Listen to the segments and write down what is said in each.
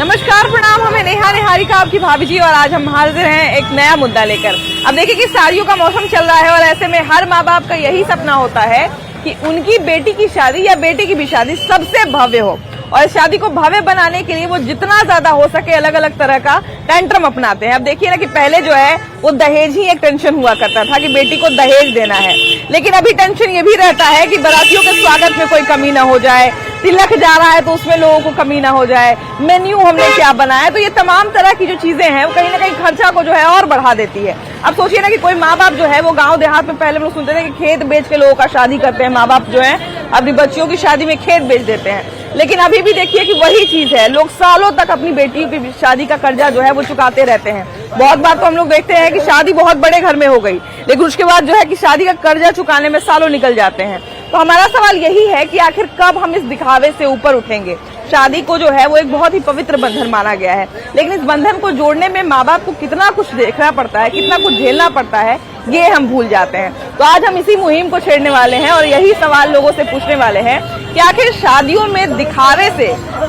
नमस्कार, प्रणाम। हमें नेहा निहारिका आपकी भाभी जी, और आज हम हाजिर हैं एक नया मुद्दा लेकर। अब देखिए कि शादियों का मौसम चल रहा है और ऐसे में हर माँ बाप का यही सपना होता है कि उनकी बेटी की शादी या बेटे की भी शादी सबसे भव्य हो, और शादी को भव्य बनाने के लिए वो जितना ज्यादा हो सके अलग अलग तरह का टेंट्रम अपनाते हैं। अब देखिए ना कि पहले जो है वो दहेज ही एक टेंशन हुआ करता था कि बेटी को दहेज देना है, लेकिन अभी टेंशन ये भी रहता है कि बारातियों के स्वागत में कोई कमी ना हो जाए, तिलक जा रहा है तो उसमें लोगों को कमी ना हो जाए, मेन्यू हमने क्या बनाया। तो ये तमाम तरह की जो चीजें हैं वो कहीं ना कहीं खर्चा को जो है और बढ़ा देती है। अब सोचिए ना कि कोई माँ बाप जो है वो गांव देहात में पहले हम लोग सुनते थे कि खेत बेच के लोगों का शादी करते हैं, माँ बाप जो है अपनी बच्चियों की शादी में खेत बेच देते हैं। लेकिन अभी भी देखिए कि वही चीज है, लोग सालों तक अपनी बेटियों की शादी का कर्जा जो है वो चुकाते रहते हैं। बहुत बार तो हम लोग देखते हैं कि शादी बहुत बड़े घर में हो गई, लेकिन उसके बाद जो है कि शादी का कर्जा चुकाने में सालों निकल जाते हैं। तो हमारा सवाल यही है कि आखिर कब हम इस दिखावे से ऊपर उठेंगे। शादी को जो है वो एक बहुत ही पवित्र बंधन माना गया है, लेकिन इस बंधन को जोड़ने में माँ बाप को कितना कुछ देखना पड़ता है, कितना कुछ झेलना पड़ता है, ये हम भूल जाते हैं। तो आज हम इसी मुहिम को छेड़ने वाले हैं और यही सवाल लोगों से पूछने वाले हैं कि आखिर शादियों में दिखावे से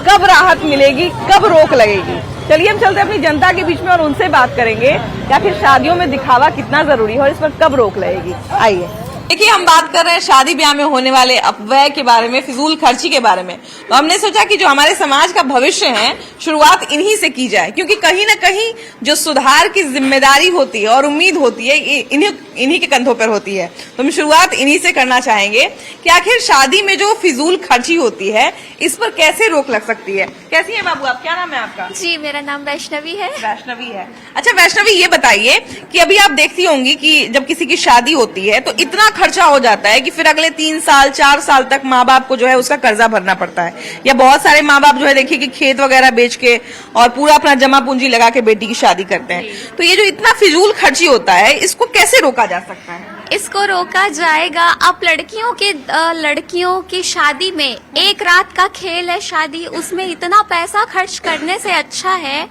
कब राहत मिलेगी, कब रोक लगेगी। चलिए हम चलते अपनी जनता के बीच में और उनसे बात करेंगे कि आखिर शादियों में दिखावा कितना जरूरी है और इस पर कब रोक लगेगी। आइए देखिए, हम बात कर रहे हैं शादी ब्याह में होने वाले अपव्यय के बारे में, फिजूल खर्ची के बारे में। तो हमने सोचा कि जो हमारे समाज का भविष्य है शुरुआत इन्हीं से की जाए, क्योंकि कहीं ना कहीं जो सुधार की जिम्मेदारी होती है और उम्मीद होती है इन्हीं के कंधों पर होती है। तो हम शुरुआत इन्हीं से करना चाहेंगे कि आखिर शादी में जो फिजूल खर्ची होती है इस पर कैसे रोक लग सकती है। कैसी है बाबू आप, क्या नाम है आपका? जी, मेरा नाम वैष्णवी है। वैष्णवी है। अच्छा वैष्णवी, ये बताइए कि अभी आप देखती होंगी कि जब किसी की शादी होती है तो इतना खर्चा हो जाता है कि फिर अगले 3 साल 4 साल तक माँ बाप को जो है उसका कर्जा भरना पड़ता है, या बहुत सारे माँ बाप जो है देखिए कि खेत वगैरह बेच के और पूरा अपना जमा पूंजी लगा के बेटी की शादी करते हैं। तो ये जो इतना फिजूल खर्ची होता है इसको कैसे रोका जा सकता है? इसको रोका जाएगा। आप लड़कियों की शादी में एक रात का खेल है शादी, उसमें इतना पैसा खर्च करने से अच्छा है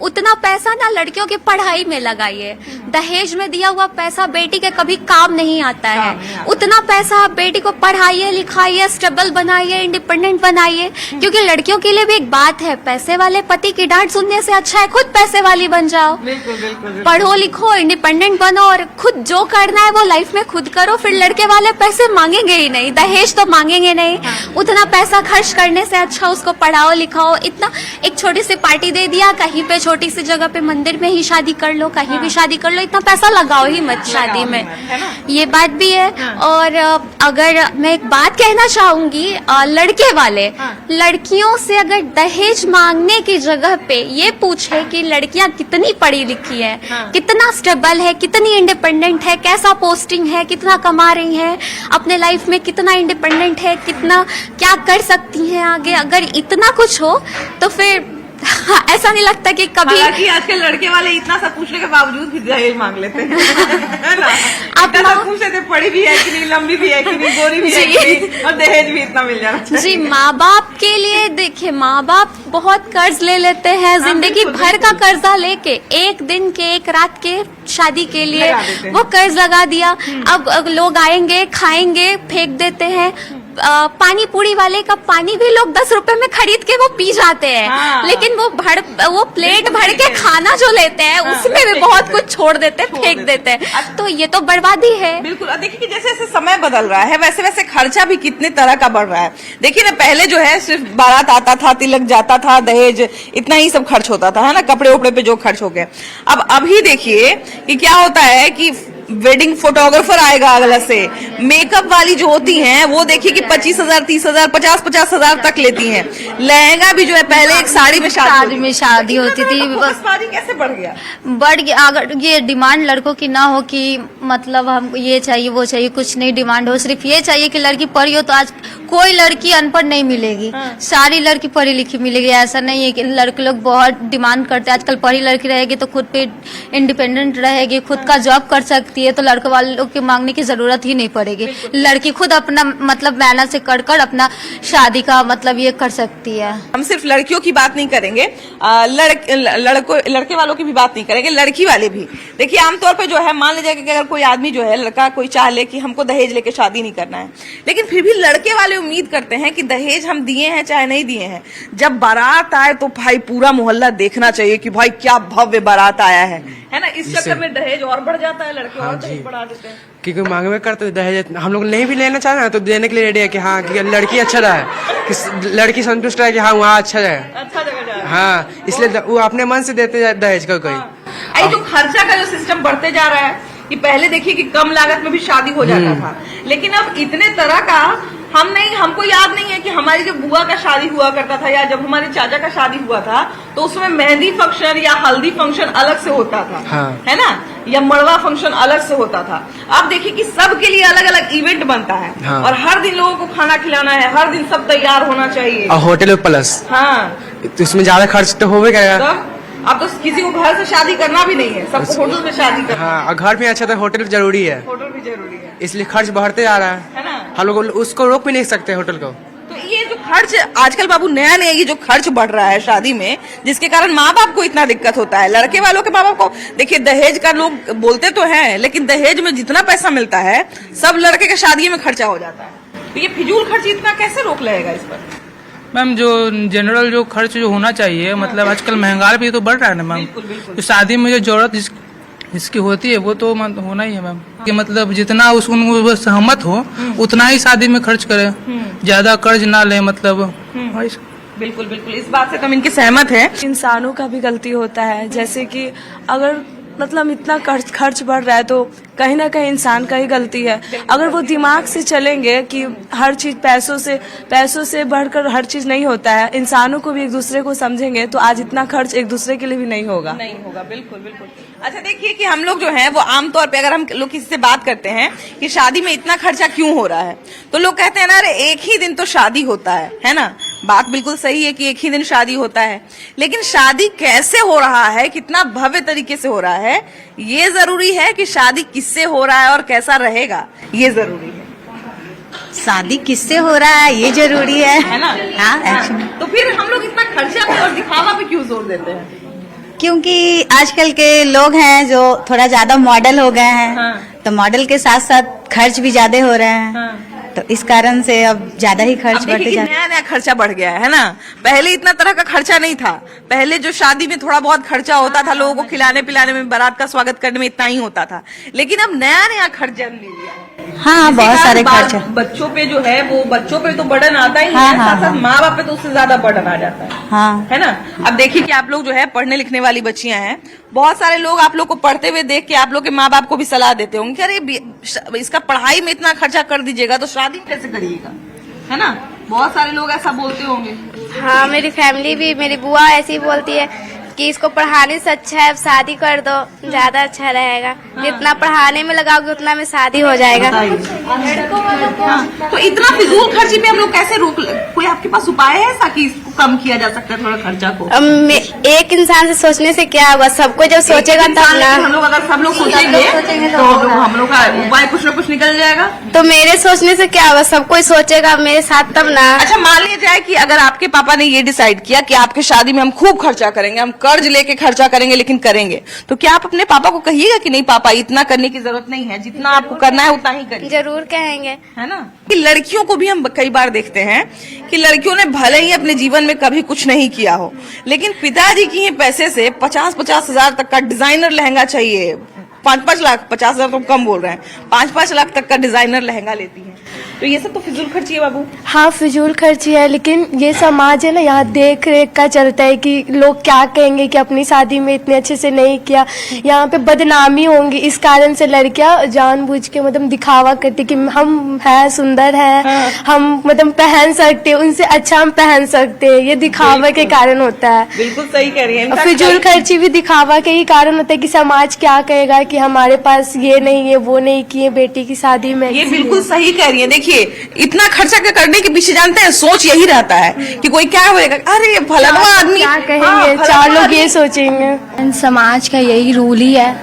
उतना पैसा ना लड़कियों की पढ़ाई में लगाइए। दहेज में दिया हुआ पैसा बेटी के कभी काम नहीं आता है। उतना पैसा आप बेटी को पढ़ाइए, लिखाइए, स्टेबल बनाइए, इंडिपेंडेंट बनाइए। क्योंकि लड़कियों के लिए भी एक बात है, पैसे वाले पति की डांट सुनने से अच्छा है खुद पैसे वाली बन जाओ। पढ़ो लिखो, इंडिपेंडेंट बनो और खुद जो करना है वो लाइफ में खुद करो। फिर लड़के वाले पैसे मांगेंगे ही नहीं, दहेज तो मांगेंगे नहीं। उतना पैसा खर्च करने से अच्छा उसको पढ़ाओ लिखाओ। इतना एक छोटी सी पार्टी दे दिया, कहीं पे छोटी सी जगह पे मंदिर में ही शादी कर लो, कहीं भी शादी कर लो, इतना पैसा लगाओ ही मत शादी में। ये बात भी है। और अगर मैं एक बात कहना चाहूंगी, लड़के वाले लड़कियों से अगर दहेज मांगने की जगह पे ये पूछे कि लड़कियां कितनी पढ़ी लिखी है, कितना स्टेबल है, कितनी इंडिपेंडेंट है, कैसा पोस्टिंग है, कितना कमा रही है, अपने लाइफ में कितना इंडिपेंडेंट है, कितना क्या कर सकती हैं आगे, अगर इतना कुछ हो तो फिर ऐसा नहीं लगता कि कभी। हालांकि आजकल लड़के वाले इतना सब पूछने के बावजूद भी दहेज मांग लेते हैं है ना? इतना सब पूछ लेते, पढ़ी भी है कि नहीं, लंबी भी है कि नहीं, गोरी भी है कि नहीं, और दहेज भी इतना मिल जाना चाहिए। जी, माँ बाप के लिए देखिए, माँ बाप बहुत कर्ज ले लेते हैं, जिंदगी भर का कर्जा लेके एक दिन के एक रात के शादी के लिए वो कर्ज लगा दिया। अब लोग आएंगे, खाएंगे, फेंक देते हैं। पानी पूरी वाले का पानी भी लोग 10 रुपए में खरीद के वो पी जाते हैं। लेकिन वो प्लेट भर के खाना जो लेते हैं उसमें भी बहुत कुछ छोड़ देते हैं, फेंक देते हैं। तो ये तो बर्बादी है। बिल्कुल। देखिए कि जैसे जैसे समय बदल रहा है वैसे वैसे खर्चा भी कितने तरह का बढ़ रहा है। देखिए ना, पहले जो है सिर्फ बारात आता था, तिलक जाता था, दहेज, इतना ही सब खर्च होता था, है ना, कपड़े उपड़े पे जो खर्च हो गए। अब अभी देखिए कि क्या होता है कि वेडिंग फोटोग्राफर आएगा अगला से, मेकअप वाली जो होती हैं वो देखिए कि 25,000, 30,000, 50,000 तक लेती हैं। लहंगा भी जो है, पहले एक साड़ी में शादी होती थी, बस कैसे बढ़ गया? अगर ये डिमांड लड़कों की ना हो कि मतलब हम ये चाहिए वो चाहिए, कुछ नहीं डिमांड हो, सिर्फ ये चाहिए कि लड़की पढ़ी हो। तो आज कोई लड़की अनपढ़ नहीं मिलेगी, सारी लड़की पढ़ी लिखी मिलेगी। ऐसा नहीं है कि लड़के लोग बहुत डिमांड करते हैं। आजकल पढ़ी लड़की रहेगी तो खुद पे इंडिपेंडेंट रहेगी, खुद का जॉब कर सकती सकती है, तो लड़के वालों की मांगने की जरूरत ही नहीं पड़ेगी। लड़की खुद अपना मतलब मेहनत से कर कर अपना शादी का मतलब ये कर सकती है। हम सिर्फ लड़कियों की बात नहीं करेंगे, लड़के वालों की भी बात नहीं करेंगे, लड़की वाले भी। देखिए आमतौर पे जो है, मान लीजिए कि अगर कोई आदमी जो है, लड़का कोई चाह ले कि हमको दहेज लेके शादी नहीं करना है, लेकिन फिर भी लड़के वाले उम्मीद करते हैं कि दहेज हम दिए हैं चाहे नहीं दिए हैं, जब बारात आए तो भाई पूरा मोहल्ला देखना चाहिए कि भाई क्या भव्य बारात आया है ना। इस चक्कर में दहेज और बढ़ जाता है, लड़के और दहेज बढ़ा देते हैं। क्योंकि मांग में करते दहेज, हम लोग नहीं भी लेना चाह रहे हैं तो देने के लिए रेडी है कि हाँ कि लड़की अच्छा रहे, कि लड़की संतुष्ट रहे कि हाँ वहाँ अच्छा रहे, अच्छा जगह जा रहा है। हाँ, इसलिए वो अपने मन से देते दहेज का कोई। जो खर्चा का जो सिस्टम बढ़ते जा रहा है, कि पहले देखिए कि कम लागत में भी शादी हो जाता था, लेकिन अब इतने तरह का हमको याद नहीं है कि हमारी जब बुआ का शादी हुआ करता था या जब हमारे चाचा का शादी हुआ था तो उसमें मेहंदी फंक्शन या हल्दी फंक्शन अलग से होता था, हाँ। है ना, या मड़वा फंक्शन अलग से होता था। अब देखिए कि सबके लिए अलग अलग इवेंट बनता है, हाँ। और हर दिन लोगों को खाना खिलाना है, हर दिन सब तैयार होना चाहिए, और होटल प्लस, हाँ, तो इसमें ज्यादा खर्च तो होगा। अब तो किसी को घर से शादी करना भी नहीं है, सबको होटल में शादी करना। हाँ, और घर में अच्छा तो होटल जरूरी है, होटल भी जरूरी है, इसलिए खर्च बढ़ते जा रहा है ना। हम लोग उसको रोक भी नहीं सकते होटल को। तो ये जो खर्च आजकल बाबू नया ये जो खर्च बढ़ रहा है शादी में, जिसके कारण माँ बाप को इतना दिक्कत होता है, लड़के वालों के माँ बाप को। देखिए दहेज का लोग बोलते तो हैं, लेकिन दहेज में जितना पैसा मिलता है सब लड़के के शादी में खर्चा हो जाता है। तो ये फिजूल खर्च इतना कैसे रोक लगेगा इस पर? मैम जो जनरल जो खर्च जो होना चाहिए, मतलब आजकल महंगाई भी तो बढ़ रहा है ना मैम, तो शादी में जो जरूरत इसकी होती है वो तो होना ही है मैम, कि मतलब जितना उनको सहमत हो उतना ही शादी में खर्च करें, ज्यादा कर्ज ना ले, मतलब बिल्कुल बिल्कुल, इस बात से तो हम इनके सहमत हैं। इंसानों का भी गलती होता है, जैसे कि अगर मतलब इतना खर्च बढ़ रहा है तो कहीं ना कहीं इंसान का ही गलती है। अगर वो दिमाग से चलेंगे कि हर चीज पैसों से बढ़कर हर चीज नहीं होता है, इंसानों को भी एक दूसरे को समझेंगे तो आज इतना खर्च एक दूसरे के लिए भी नहीं होगा। बिल्कुल बिल्कुल। अच्छा देखिए कि हम लोग जो है वो आमतौर पे अगर हम लोग किसी से बात करते हैं कि शादी में इतना खर्चा क्यों हो रहा है, तो लोग कहते हैं ना अरे एक ही दिन तो शादी होता है ना। बात बिल्कुल सही है कि एक ही दिन शादी होता है, लेकिन शादी कैसे हो रहा है, कितना भव्य तरीके से हो रहा है, ये जरूरी है कि शादी किससे हो रहा है और कैसा रहेगा, ये जरूरी है। शादी किससे हो रहा है ये जरूरी है ना। हाँ, तो फिर हम लोग इतना खर्चा पे और दिखावा पे क्यों जोर देते हैं? क्योंकि आजकल के लोग हैं जो थोड़ा ज्यादा मॉडल हो गए हैं, हाँ। तो मॉडल के साथ साथ खर्च भी ज्यादा हो रहे हैं, हाँ। तो इस कारण से अब ज्यादा ही खर्च बढ़ते जा रहा है। नया नया खर्चा बढ़ गया है ना। पहले इतना तरह का खर्चा नहीं था, पहले जो शादी में थोड़ा बहुत खर्चा होता था, लोगों को खिलाने पिलाने में, बारात का स्वागत करने में इतना ही होता था, लेकिन अब नया नया खर्च जन्म ले लिया है। हाँ, बहुत सारे खर्च है। बच्चों पे जो है वो बच्चों पे तो बर्डन आता ही हाँ, है, हाँ, साथ साथ माँ बाप पे तो उससे ज्यादा बर्डन आ जाता है, हाँ। है ना। अब देखिए कि आप लोग जो है पढ़ने लिखने वाली बच्चियां हैं, बहुत सारे लोग आप लोग को पढ़ते हुए देख के आप लोग के माँ बाप को भी सलाह देते होंगे कि अरे इसका पढ़ाई में इतना खर्चा कर दीजिएगा तो शादी कैसे करिएगा, है ना। बहुत सारे लोग ऐसा बोलते होंगे। हाँ, मेरी फैमिली भी, मेरी बुआ ऐसी ही बोलती है कि इसको पढ़ाने से अच्छा है अब शादी कर दो, ज्यादा अच्छा रहेगा। जितना पढ़ाने में लगाओगे उतना में शादी हो जाएगा। तो इतना फिजूल खर्ची पे हम लोग कैसे रोक? कोई आपके पास उपाय है ऐसा कि इसको कम किया जा सकता है थोड़ा खर्चा को? एक इंसान से सोचने से क्या होगा, सबको जब सोचेगा तब ना। हम लोग अगर सब लोग सोचेंगे तो हम लोग का उपाय कुछ न कुछ निकल जाएगा। तो मेरे सोचने से क्या होगा, सब कोई सोचेगा मेरे साथ तब ना। अच्छा मान लिया जाए कि अगर आपके पापा ने ये डिसाइड किया कि आपके शादी में हम खूब खर्चा करेंगे, हम कर्ज लेके खर्चा करेंगे, लेकिन करेंगे, तो क्या आप अपने पापा को कहिएगा कि नहीं पापा इतना करने की जरूरत नहीं है, जितना आपको करना है उतना ही करिए? जरूर कहेंगे, है ना। कि लड़कियों को भी हम कई बार देखते हैं कि लड़कियों ने भले ही अपने जीवन में कभी कुछ नहीं किया हो, लेकिन पिताजी की पैसे से 50-50 हजार तक का डिजाइनर लहंगा चाहिए, 5-5 लाख, 50 हजार तो कम बोल रहे हैं, 5-5 लाख तक का डिजाइनर लहंगा लेती है। तो ये सब तो फिजूल खर्ची है बाबू। हाँ, फिजूल खर्ची है, लेकिन ये समाज है ना, यहाँ देख रेख का चलता है कि लोग क्या कहेंगे कि अपनी शादी में इतने अच्छे से नहीं किया, यहाँ पे बदनामी होंगी, इस कारण से लड़कियां जानबूझ के मतलब दिखावा करती कि हम है, सुंदर है, हाँ। हम मतलब पहन सकते हैं, उनसे अच्छा हम पहन सकते हैं, ये दिखावा के कारण होता है। बिल्कुल सही कह रही है। फिजूल खर्ची भी दिखावा के ही कारण होता है कि समाज क्या कहेगा कि हमारे पास ये नहीं है, वो नहीं किए बेटी की शादी में। ये बिल्कुल सही कह रही है। देखिए इतना खर्चा करने के पीछे जानते हैं सोच यही रहता है कि कोई क्या बोलेगा, अरे फलाना आदमी क्या कहेंगे, हाँ, फलाना और लोग ये सोचेंगे। समाज का यही रूल ही है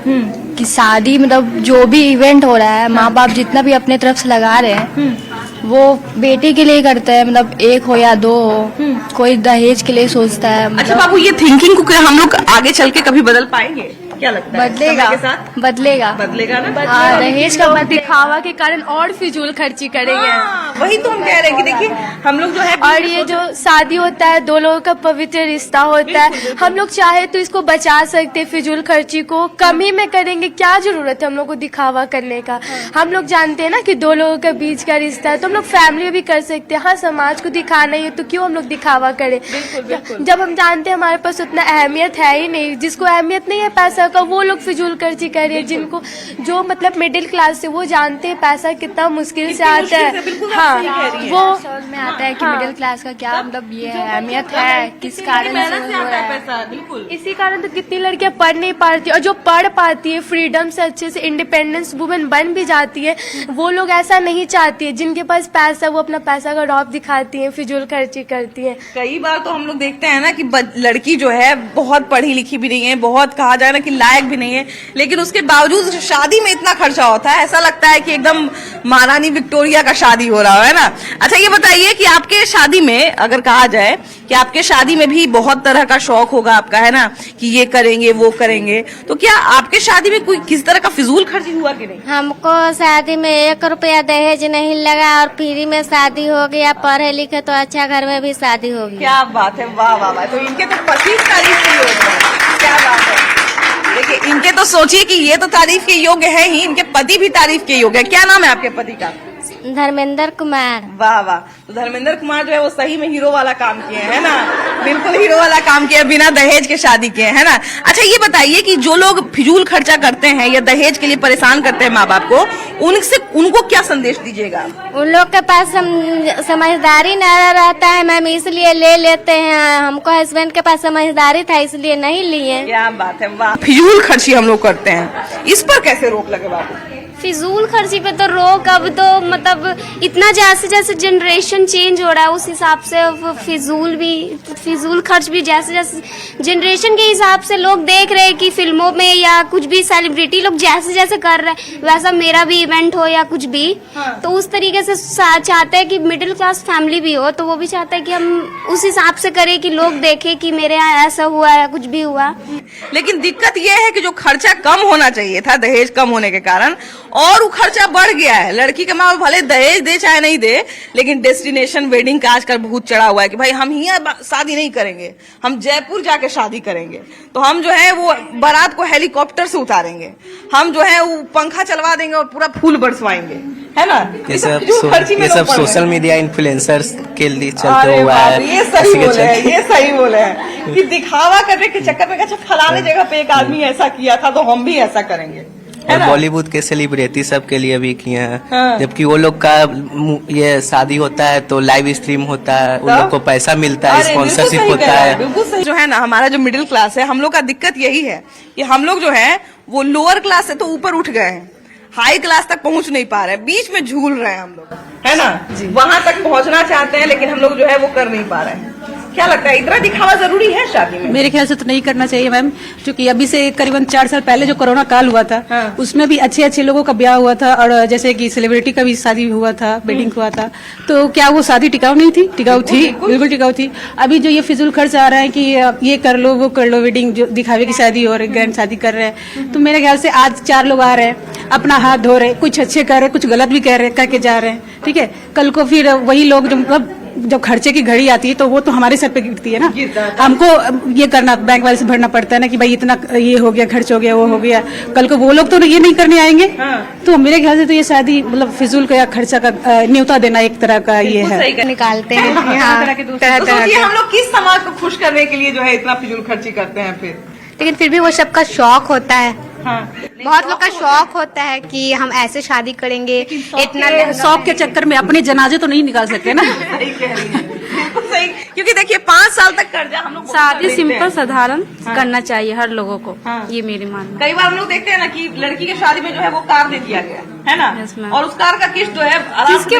कि शादी मतलब जो भी इवेंट हो रहा है, माँ बाप जितना भी अपने तरफ से लगा रहे हैं वो बेटी के लिए करते हैं, मतलब एक हो या दो हो, कोई दहेज के लिए सोचता है। अच्छा बाबू, ये थिंकिंग को क्या हम लोग आगे चल के कभी बदल पाएंगे? क्या लगता है? बदलेगा, समय के साथ बदलेगा ना? हाँ, दहेज का मत दिखावा के कारण और फिजूल खर्ची करेंगे। वही तो हम कह रहे हैं कि देखिए हम लोग जो है और ये जो शादी होता है, दो लोगों का पवित्र रिश्ता होता है, हम लोग चाहे तो इसको बचा सकते हैं, फिजूल खर्ची को कम ही में करेंगे। क्या जरूरत है हम लोग को दिखावा करने का? हम लोग जानते हैं ना कि दो लोगों के बीच का रिश्ता है, तो हम लोग फैमिली भी कर सकते हैं। हाँ, समाज को दिखाना ही है तो क्यों हम लोग दिखावा करें? जब हम जानते हैं हमारे पास उतना अहमियत है ही नहीं। जिसको अहमियत नहीं है पैसा का, वो लोग फिजूल खर्ची कर रहे हैं। जिनको जो मतलब मिडिल क्लास से, वो जानते हैं पैसा कितना मुश्किल से आता है। हाँ, वो समझ में आता है कि मिडिल क्लास का क्या मतलब ये है, अहमियत है, किस कारण से हो रहा है। बिल्कुल इसी कारण तो कितनी लड़कियां पढ़ नहीं पाती, और जो पढ़ पाती है फ्रीडम से, अच्छे से इंडिपेंडेंस वुमेन बन भी जाती है, वो लोग ऐसा नहीं चाहती है। जिनके पास पैसा, वो अपना पैसा का रौब दिखाती है, फिजूल खर्ची करती है। कई बार तो हम लोग देखते हैं ना कि लड़की जो है बहुत पढ़ी लिखी भी नहीं है, बहुत कहा जाए ना कि लायक भी नहीं है, लेकिन उसके बावजूद शादी में इतना खर्चा होता है, ऐसा लगता है कि एकदम महारानी विक्टोरिया का शादी हो रहा है ना। अच्छा ये बताइए कि आपके शादी में अगर कहा जाए कि आपके शादी में भी बहुत तरह का शौक होगा आपका, है ना, कि ये करेंगे वो करेंगे, तो क्या आपके शादी में कोई किस तरह का फिजूल खर्ची हुआ कि नहीं? हमको शादी में 1 रुपया दहेज नहीं लगा और फ्री में शादी हो गया। पढ़े लिखे तो अच्छा घर में भी शादी हो गई। क्या बात है, वाह वाह वाह। तो इनके तो पति तारीफ के योग्य है। क्या बात है। देखिए इनके तो सोचिए कि ये तो तारीफ के योग्य है ही, इनके पति भी तारीफ के योग्य है। क्या नाम है आपके पति का? धर्मेंद्र कुमार। वाह वाह। तो धर्मेंद्र कुमार जो है वो सही में हीरो वाला काम किए हैं, है ना, बिल्कुल हीरो वाला काम किया, बिना दहेज के शादी किए, है ना। अच्छा ये बताइए कि जो लोग फिजूल खर्चा करते हैं या दहेज के लिए परेशान करते हैं माँ बाप को, उनको क्या संदेश दीजिएगा? उन लोग के पास समझदारी न रहता है मैम, इसलिए ले लेते हैं। हमको हस्बैंड के पास समझदारी था इसलिए नहीं लिए। क्या बात है, वाह। फिजूल खर्ची हम लोग करते हैं, इस पर कैसे रोक लगे बाबू? फिजूल खर्ची पे तो रोक, अब तो मतलब इतना जैसे जैसे जनरेशन चेंज हो रहा है उस हिसाब से फिजूल खर्च भी जैसे जैसे जनरेशन के हिसाब से लोग देख रहे हैं कि फिल्मों में या कुछ भी सेलिब्रिटी लोग जैसे जैसे कर रहे हैं वैसा मेरा भी इवेंट हो या कुछ भी। हाँ। तो उस तरीके से चाहते हैं कि मिडिल क्लास फैमिली भी हो, तो वो भी चाहते हैं कि हम उस हिसाब से करें कि लोग देखें कि मेरे यहाँ ऐसा हुआ या कुछ भी हुआ। लेकिन दिक्कत ये है कि जो खर्चा कम होना चाहिए था दहेज कम होने के कारण, और वो खर्चा बढ़ गया है। लड़की के माँ बाप भले दहेज दे चाहे नहीं दे, लेकिन डेस्टिनेशन वेडिंग का आजकल बहुत चढ़ा हुआ है कि भाई हम यहाँ शादी नहीं करेंगे, हम जयपुर जाके शादी करेंगे, तो हम जो है वो बारात को हेलीकॉप्टर से उतारेंगे, हम जो है वो पंखा चलवा देंगे और पूरा फूल बरसवाएंगे, है ना। ये सब सोशल मीडिया इन्फ्लुएंसर्स के लिए चलते हुआ है। ये सही बोले हैं कि दिखावा करने के चक्कर में अच्छा फलाने जगह पे एक आदमी ऐसा किया था तो हम भी ऐसा करेंगे। और बॉलीवुड के सेलिब्रिटी सब के लिए भी किए हैं। हाँ। जबकि वो लोग का ये शादी होता है तो लाइव स्ट्रीम होता है, उन लोग को पैसा मिलता है, स्पॉन्सरशिप होता है। बिल्कुल सही। जो है ना हमारा जो मिडिल क्लास है, हम लोग का दिक्कत यही है कि हम लोग जो है वो लोअर क्लास से तो ऊपर उठ गए हैं, हाई क्लास तक पहुंच नहीं पा रहे, बीच में झूल रहे हैं हम लोग, है ना। वहां तक पहुंचना चाहते हैं लेकिन हम लोग जो है वो कर नहीं पा रहे हैं। क्या लगता है इतना दिखावा जरूरी है शादी में? मेरे ख्याल से तो नहीं करना चाहिए मैम, क्योंकि अभी से करीबन 4 साल पहले जो कोरोना काल हुआ था, हाँ। उसमें भी अच्छे अच्छे लोगों का ब्याह हुआ था, और जैसे कि सेलिब्रिटी का भी शादी हुआ था, वेडिंग हुआ था, तो क्या वो शादी टिकाऊ नहीं थी? टिकाऊ थी, बिल्कुल टिकाऊ थी। अभी जो ये फिजूल खर्च आ रहा है कि ये कर लो वो कर लो, वेडिंग जो दिखावे की शादी हो रही, ग्रैंड शादी कर रहे हैं, तो मेरे ख्याल से आज 4 लोग आ रहे हैं, अपना हाथ धो रहे, कुछ अच्छे कर रहे, कुछ गलत भी कह रहे, करके जा रहे हैं, ठीक है। कल को फिर वही लोग जो मतलब जब खर्चे की घड़ी आती है तो वो तो हमारे सर पे गिरती है ना, हमको ये करना, बैंक वाले से भरना पड़ता है ना कि भाई इतना ये हो गया, खर्च हो गया, वो हो गया। कल को वो लोग तो ये नहीं करने आएंगे। हाँ। तो मेरे ख्याल से तो ये शादी मतलब फिजूल का या खर्चा का न्योता देना एक तरह का ये है, निकालते हैं। हम लोग किस समाज को खुश करने के लिए जो है इतना फिजूल खर्ची करते हैं फिर, लेकिन फिर भी वो सबका शौक होता है। हाँ। बहुत लोग का शौक होता है कि हम ऐसे शादी करेंगे, इतना शौक के चक्कर में अपने जनाजे तो नहीं निकाल सकते ना। बिल्कुल सही, क्योंकि देखिए 5 साल तक कर्जा हम लोग शादी सिंपल साधारण करना चाहिए हर लोगों को, ये मेरी मानना। कई बार हम लोग देखते हैं ना कि लड़की के शादी में जो है वो कार दे दिया गया है ना, Yes, ma'am. और उस कार का किस्त जो है जिसके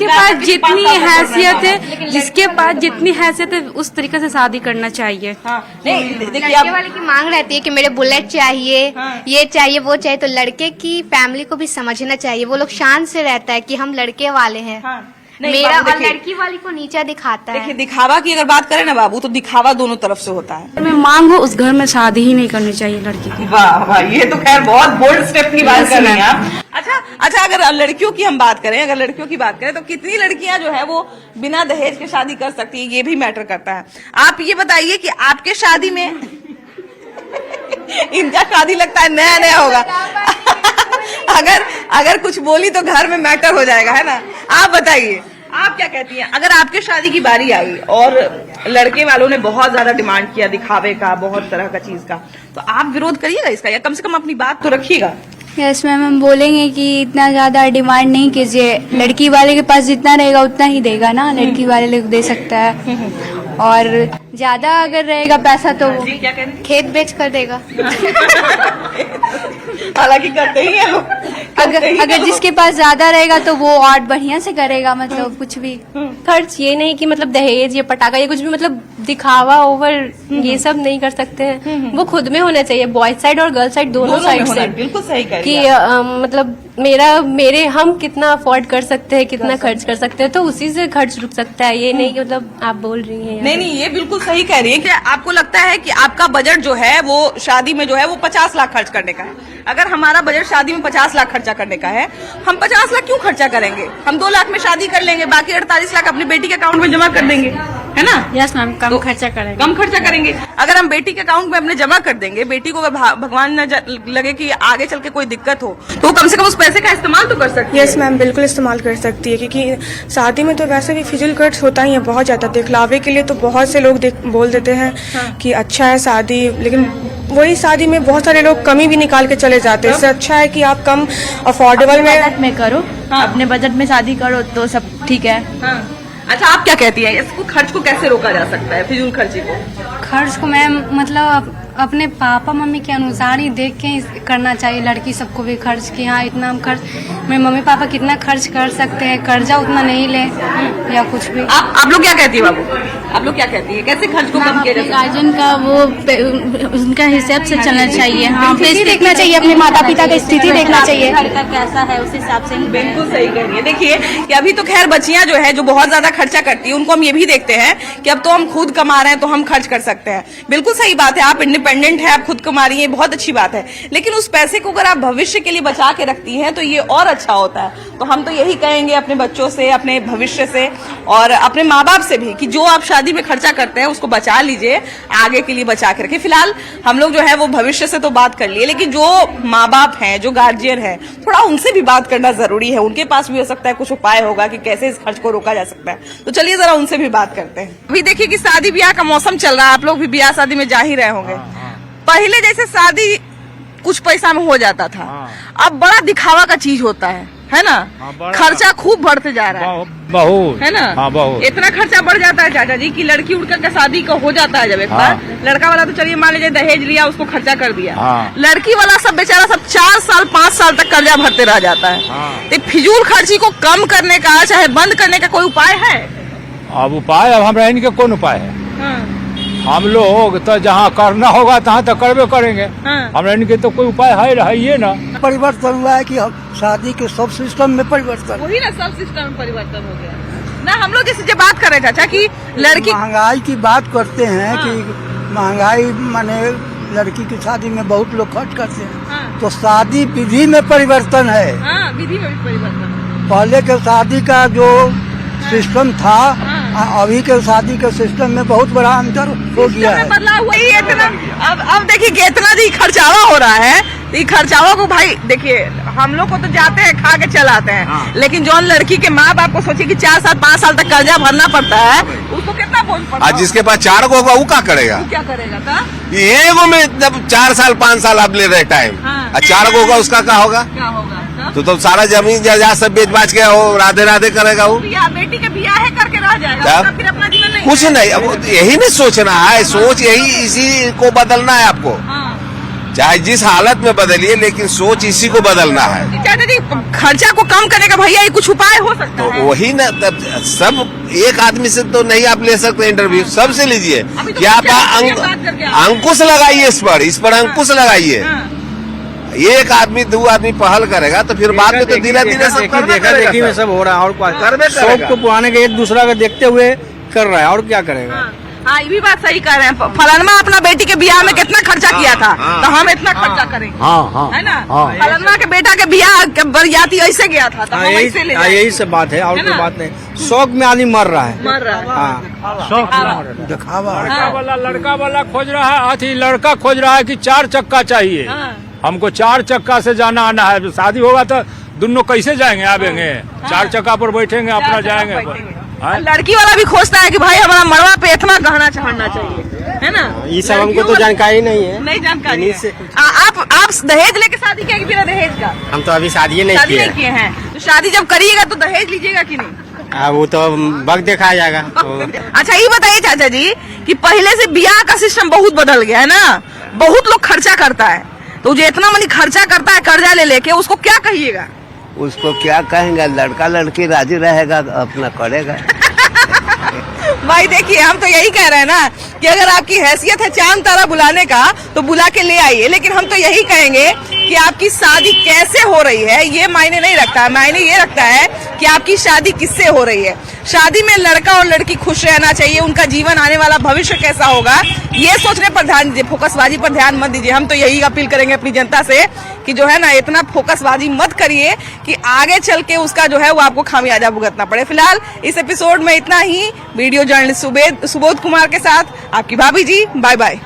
पास जितनी हैसियत है, जिसके पास जितनी हैसियत है उस तरीके से शादी करना चाहिए। नहीं देखिए लड़के वाले की मांग रहती है कि मेरे बुलेट चाहिए, ये चाहिए, वो चाहिए, तो लड़के की फैमिली को भी समझना चाहिए। वो लोग शान से रहता है कि हम लड़के वाले हैं। मेरा और लड़की वाली को नीचा दिखाता है। देखिए दिखावा की अगर बात करें ना बाबू, तो दिखावा दोनों तरफ से होता है। मैं मांग हो उस घर में शादी ही नहीं करनी चाहिए लड़की की। वाह वाह, ये तो खैर बहुत बोल्ड स्टेप की बात कर रही हैं आप। अच्छा, अगर लड़कियों की हम बात करें, तो कितनी लड़कियां जो है वो बिना दहेज के शादी कर सकती है, ये भी मैटर करता है। आप ये बताइए कि आपके शादी में इनका शादी लगता है नया नया होगा। अगर कुछ बोली तो घर में मैटर हो जाएगा, है ना। आप बताइए, आप क्या कहती हैं, अगर आपके शादी की बारी आई और लड़के वालों ने बहुत ज्यादा डिमांड किया दिखावे का, बहुत तरह का चीज का, तो आप विरोध करिएगा इसका, या कम से कम अपनी बात तो रखिएगा? यस मैम, हम बोलेंगे कि इतना ज्यादा डिमांड नहीं कीजिए, लड़की वाले के पास जितना रहेगा उतना ही देगा ना, लड़की वाले लोग दे सकता है, और ज्यादा अगर रहेगा पैसा तो क्या कहेंगे? खेत बेच कर देगा। हालांकि करते ही है लोग। अगर जिसके पास ज्यादा रहेगा तो वो और बढ़िया से करेगा, मतलब कुछ भी खर्च ये नहीं कि मतलब दहेज या पटाखा या कुछ भी मतलब दिखावा ओवर ये सब नहीं कर सकते हैं। वो खुद में होना चाहिए, बॉयज साइड और गर्ल साइड दोनों साइड से। बिल्कुल सही कह रही कि मतलब मेरे हम कितना अफोर्ड कर सकते हैं, कितना खर्च कर सकते हैं, तो उसी से खर्च रुक सकता है। ये नहीं कि मतलब आप बोल रही हैं। नहीं, ये बिल्कुल सही कह रही है कि आपको लगता है कि आपका बजट जो है वो शादी में जो है वो 50 लाख खर्च करने का है। अगर हमारा बजट शादी में 50 लाख खर्चा करने का है, हम 50 लाख क्यों खर्चा करेंगे? हम 2 लाख में शादी कर लेंगे, बाकी 48 लाख अपनी बेटी के अकाउंट में जमा कर देंगे, है ना। यस मैम, कम खर्चा करेंगे। कम खर्चा करेंगे। अगर हम बेटी के अकाउंट में अपने जमा कर देंगे, बेटी को अगर भगवान न लगे कि आगे चल के कोई दिक्कत हो, तो कम से कम उस पैसे का इस्तेमाल तो कर सकती है। यस मैम, बिल्कुल इस्तेमाल कर सकती है, क्योंकि शादी में तो वैसे भी फिजूल खर्च होता ही है बहुत ज्यादा। दिखलावे के लिए तो बहुत से लोग बोल देते हैं कि अच्छा है शादी, लेकिन वही शादी में बहुत सारे लोग कमी भी निकाल के चले जाते हैं। इससे अच्छा है कि आप कम अफोर्डेबल में करो, अपने बजट में शादी करो तो सब ठीक है। अच्छा, आप क्या कहती हैं, इसको खर्च को कैसे रोका जा सकता है, फिजूल खर्ची को? खर्च को मैम मतलब अपने पापा मम्मी के अनुसार ही देख के करना चाहिए। लड़की सबको भी खर्च की, हाँ इतना हम खर्च, मेरे मम्मी पापा कितना खर्च कर सकते हैं, कर्जा उतना नहीं ले या कुछ भी। आप लोग क्या कहती है बाबू, आप लोग क्या कहती है, कैसे खर्च को कम किया जाए? गार्जियन का वो उनका हिसाब से चलना चाहिए, हाँ देखना चाहिए, अपने माता पिता की स्थिति देखना चाहिए, कैसा है उस हिसाब से ही। बिल्कुल सही कह रही है। देखिए कि अभी तो खैर बच्चियां जो है जो बहुत ज्यादा खर्चा करती है, उनको हम ये भी देखते हैं कि अब तो हम खुद कमा रहे हैं तो हम खर्च कर सकते हैं। बिल्कुल सही बात है, आप इंडिपेंडेंट है, आप खुद कमा रही है, बहुत अच्छी बात है, लेकिन उस पैसे को अगर आप भविष्य के लिए बचा के रखती हैं तो ये और अच्छा होता है। तो हम तो यही कहेंगे अपने बच्चों से, अपने भविष्य से और अपने माँ बाप से भी कि जो आप शादी में खर्चा करते हैं उसको बचा लीजिए, आगे के लिए बचा के रखिए। फिलहाल हम लोग जो है वो भविष्य से तो बात कर लिए, लेकिन जो माँ बाप हैं, जो गार्जियन है, थोड़ा उनसे भी बात करना जरूरी है। उनके पास भी हो सकता है कुछ उपाय होगा कि कैसे इस खर्च को रोका जा सकता है। तो चलिए जरा उनसे भी बात करते हैं। अभी देखिए कि शादी ब्याह का मौसम चल रहा है, आप लोग भी ब्याह शादी में जा ही रहे होंगे। पहले जैसे शादी कुछ पैसा में हो जाता था, अब बड़ा दिखावा का चीज होता है ना। खर्चा खूब बढ़ते जा रहा है, बहुत है ना। बहुत इतना खर्चा बढ़ जाता है चाचा जी कि लड़की उड़कर का शादी का हो जाता है जब एक बार, लड़का वाला तो चलिए मान लीजिए दहेज लिया, उसको खर्चा कर दिया, लड़की वाला सब बेचारा सब 4 साल 5 साल तक कर्जा भरते रह जाता है। तो फिजूल खर्ची को कम करने का, चाहे बंद करने का कोई उपाय है? अब उपाय, अब हमरा इनके कौन उपाय है? हम लोग तो जहाँ करना होगा तहाँ तो करबे करेंगे। हमरा इनके तो कोई उपाय है ये ना। परिवर्तन हुआ है कि शादी के सब सिस्टम में परिवर्तन, वही ना, सब सिस्टम में परिवर्तन हो गया ना। हम लोग जैसे जब बात कर रहे चाचा कि लड़की महंगाई की बात करते हैं कि महंगाई माने लड़की की शादी में बहुत लोग खर्च करते हैं, तो शादी विधि में परिवर्तन है। विधि में भी परिवर्तन, पहले के शादी का जो सिस्टम था अभी के शादी के सिस्टम में बहुत बड़ा अंतर हो गया है, बदलाव हुआ ही इतना। अब देखिए कि इतना जी खर्चावा हो रहा है, ये खर्चावा को भाई देखिए हम लोग को तो जाते हैं खा के चल आते हैं, लेकिन जो लड़की के माँ बाप को सोचिए कि 4 साल 5 साल तक कर्जा भरना पड़ता है, उसको कितना बोझ पड़ता है। आज जिसके पास 4 को होगा वो क्या करेगा? क्या करेगा था? ये वो में जब 4 साल 5 साल आप ले रहे टाइम, 4 को होगा उसका क्या होगा? क्या होगा? तो सारा जमीन जायदाद सब बेच बाच के वो राधे राधे करेगा। वो बेटी के ब्याह करके रह जाएगा, क्या? उसका फिर अपना जीवन नहीं कुछ नहीं, अब यही नहीं सोचना है, सोच यही इसी को बदलना है आपको। चाहे जिस हालत में बदलिए, लेकिन सोच इसी को बदलना है। चाचा जी, खर्चा को कम करने का भैया ये कुछ उपाय हो सकता तो है? वही ना, तब सब एक आदमी से तो नहीं आप ले सकते इंटरव्यू, सबसे लीजिए। तो क्या अंकुश लगाइए, इस पर अंकुश लगाइए। एक आदमी दो आदमी पहल करेगा तो फिर बाद में तो धीरे धीरे सब करबे करेगा, सब हो रहा है, और करबे करेगा। को पुराने के एक दूसरा का देखते हुए कर रहा है, और क्या करेगा। हाँ, ये भी बात सही कह रहे हैं। फलानमा अपना बेटी के बियाह में कितना खर्चा किया था, तो हम इतना खर्चा करेंगे, है ना? फलानमा के बेटा के बियाह के बरियाती ऐसे गया था, तो हम ऐसे ले जाएंगे। यही सब बात है, और कोई बात नहीं। शौक में आदमी मर रहा है, मर रहा है। शौक दिखावा। लड़का वाला खोज रहा है, अथी लड़का खोज रहा है कि 4 चक्का चाहिए। हमको 4 चक्का से जाना आना है, शादी होगा तो दोनों कैसे जाएंगे आवेंगे? 4 चक्का पर बैठेंगे, अपना जाएंगे। लड़की वाला भी खोजता है कि भाई हमारा मरवा पे इतना गहना चढ़ना चाहिए, है ना? ये सब हमको तो जानकारी नहीं है। नहीं जानकारी है। आप दहेज लेके शादी किया कि बिना दहेज का? हम तो अभी शादी नहीं किए हैं। तो शादी जब करिएगा तो दहेज लीजिएगा कि नहीं? वो तो वक्त दिखाया जाएगा। अच्छा, ये बताइए चाचा जी कि पहले से ब्याह का सिस्टम बहुत बदल गया है ना, बहुत लोग खर्चा करता है, तो जो इतना मनी खर्चा करता है कर्जा ले लेके, उसको क्या कहिएगा? उसको क्या कहेंगे, लड़का लड़की राजी रहेगा तो अपना करेगा। भाई देखिए, हम तो यही कह रहे हैं ना कि अगर आपकी हैसियत है चांद तारा बुलाने का तो बुला के ले आइए, लेकिन हम तो यही कहेंगे कि आपकी शादी कैसे हो रही है ये मायने नहीं रखता है। मायने ये रखता है कि आपकी शादी किससे हो रही है। शादी में लड़का और लड़की खुश रहना चाहिए, उनका जीवन आने वाला भविष्य कैसा होगा ये सोचने पर ध्यान दीजिए, फोकसबाजी पर ध्यान मत दीजिए। हम तो यही अपील करेंगे अपनी जनता से कि जो है ना, इतना फोकसबाजी मत करिए कि आगे चल के उसका जो है वो आपको खामियाजा भुगतना पड़े। फिलहाल इस एपिसोड में इतना ही। वीडियो जर्नलिस्ट सुबोध कुमार के साथ आपकी भाभी जी, बाय बाय।